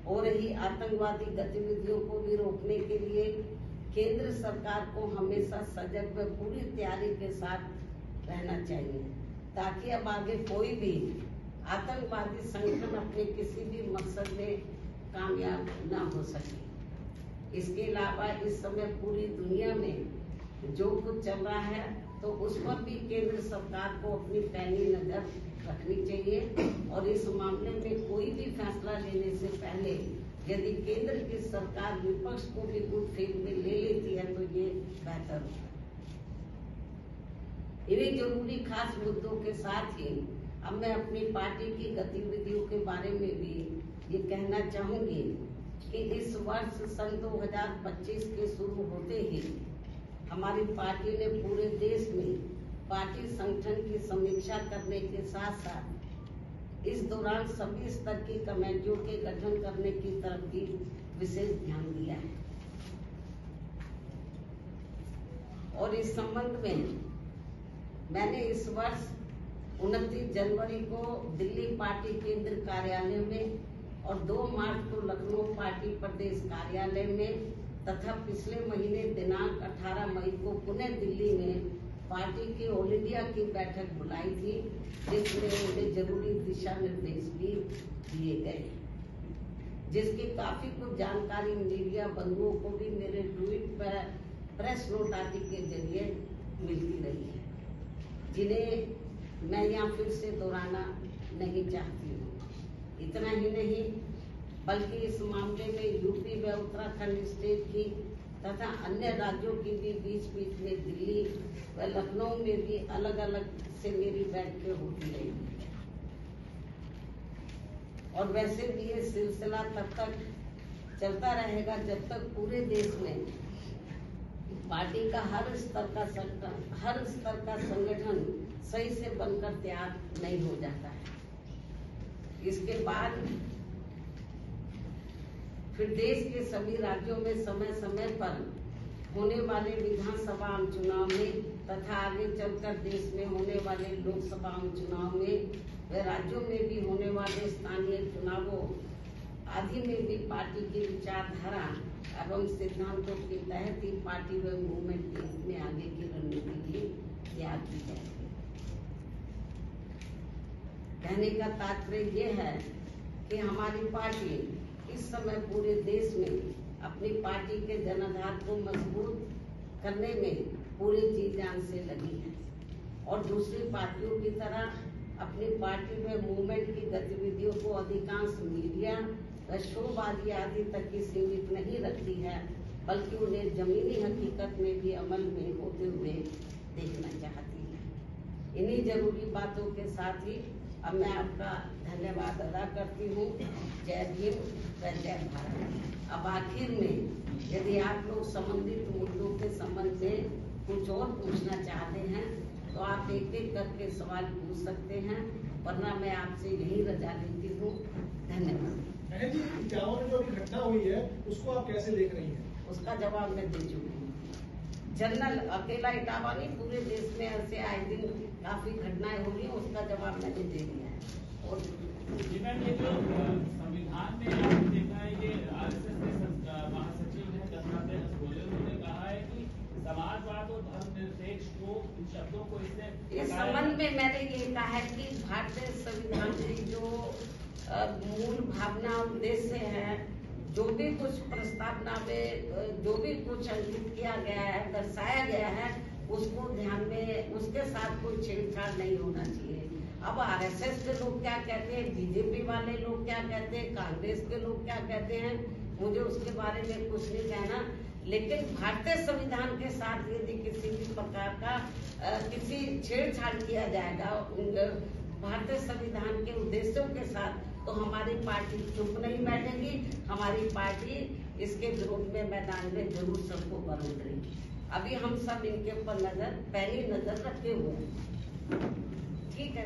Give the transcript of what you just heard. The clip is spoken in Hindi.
हो रही आतंकवादी गतिविधियों को भी रोकने के लिए केंद्र सरकार को हमेशा सजग व पूरी तैयारी के साथ रहना चाहिए, ताकि अब आगे कोई भी आतंकवादी संगठन अपने किसी भी मकसद में कामयाब न हो सके। इसके अलावा इस समय पूरी दुनिया में जो कुछ चल रहा है तो उस पर भी केंद्र सरकार को अपनी पैनी नजर रखनी चाहिए और इस मामले में कोई भी फैसला लेने से पहले यदि केंद्र की सरकार विपक्ष को भी गुड फेथ में ले लेती है तो ये बेहतर होगा। इन्हीं जरूरी खास मुद्दों के साथ ही अब मैं अपनी पार्टी की गतिविधियों के बारे में भी ये कहना चाहूंगी कि इस वर्ष सन 2025 के शुरू होते ही हमारी पार्टी ने पूरे देश में पार्टी संगठन की समीक्षा करने के साथ साथ इस दौरान सभी स्तर की कमेटियों के गठन करने की तरफ भी विशेष ध्यान दिया है। और इस संबंध में मैंने इस वर्ष 29 जनवरी को दिल्ली पार्टी केंद्र कार्यालय में और 2 मार्च को लखनऊ पार्टी प्रदेश कार्यालय में तथा पिछले महीने दिनांक 18 मई को पुणे दिल्ली में पार्टी के ऑल इंडिया की बैठक बुलाई थी, जिसमें उन्हें जरूरी दिशा निर्देश भी दिए गए, जिसकी काफी कुछ जानकारी मीडिया बंधुओं को भी मेरे ट्वीट पर प्रेस नोट आदि के जरिए मिलती रही है, जिन्हें मैं यहाँ फिर से दोहराना नहीं चाहती हूँ। इतना ही नहीं बल्कि इस मामले में यूपी व उत्तराखंड स्टेट की तथा अन्य राज्यों की भी बीच बीच में दिल्ली व लखनऊ में भी अलग अलग से मेरी बैठकें होती रही और वैसे भी ये सिलसिला तब तक चलता रहेगा जब तक पूरे देश में पार्टी का हर स्तर का संगठन सही से बनकर तैयार नहीं हो जाता है। इसके बाद फिर देश के सभी राज्यों में समय समय पर होने वाले विधानसभा चुनाव में तथा आगे चलकर देश में होने वाले लोकसभा चुनाव में व राज्यों में भी होने वाले स्थानीय चुनावों आदि में भी पार्टी की विचारधारा एवं सिद्धांतों के तहत ही पार्टी व मूवमेंट में आगे की रणनीति भी तैयार की जाएगी। कहने का तात्पर्य ये है कि हमारी पार्टी इस समय पूरे देश में अपनी पार्टी के जनाधार को मजबूत करने में पूरी जी जान से लगी है और दूसरी पार्टियों की तरह अपनी पार्टी में मूवमेंट की गतिविधियों को अधिकांश मीडिया व शोबाजी आदि तक ही सीमित नहीं रखती है, बल्कि उन्हें जमीनी हकीकत में भी अमल में होते हुए देखना चाहती है। इन्हीं जरूरी बातों के साथ ही अब मैं आपका धन्यवाद अदा करती हूँ। जय भीम व जय भारत। अब आखिर में यदि आप लोग संबंधित मुद्दों के संबंध में कुछ और पूछना चाहते हैं तो आप एक एक करके सवाल पूछ सकते हैं, वरना मैं आपसे यही रजा लेती हूँ। धन्यवाद। जी, इटावा में जो अभी घटना हुई है उसको आप कैसे देख रही हैं? उसका जवाब मैं दे चुकी हूँ। जनरल अकेला इटावा नहीं, पूरे देश में ऐसे आए दिन काफी घटनाएं हो रही हैं, उसका जवाब मैंने दे दिया है। और ये जो संविधान में आपने देखा है ये आरएसएस के महासचिव हैं दत्तात्रेय हसबोले, उन्होंने कहा है कि समाजवाद और धर्मनिरपेक्ष को इन शब्दों को इसने इस संबंध में मैंने ये कहा है कि भारतीय संविधान की जो मूल भावना उद्देश्य है, जो भी कुछ प्रस्तावना में जो भी कुछ अंकित किया गया है, दर्शाया गया है, उसको ध्यान में उसके साथ कोई छेड़छाड़ नहीं होना चाहिए। अब आरएसएस के लोग क्या कहते हैं, बीजेपी वाले लोग क्या कहते हैं, कांग्रेस के लोग क्या कहते हैं, मुझे उसके बारे में कुछ नहीं कहना, लेकिन भारतीय संविधान के साथ यदि किसी भी प्रकार का किसी छेड़छाड़ किया जाएगा भारतीय संविधान के उद्देश्यों के साथ, तो हमारी पार्टी चुप नहीं बैठेगी। हमारी पार्टी इसके विरोध में मैदान में जरूर सबको बरन करेगी। अभी हम सब इनके ऊपर पैनी नजर रखे हुए हैं। ठीक है।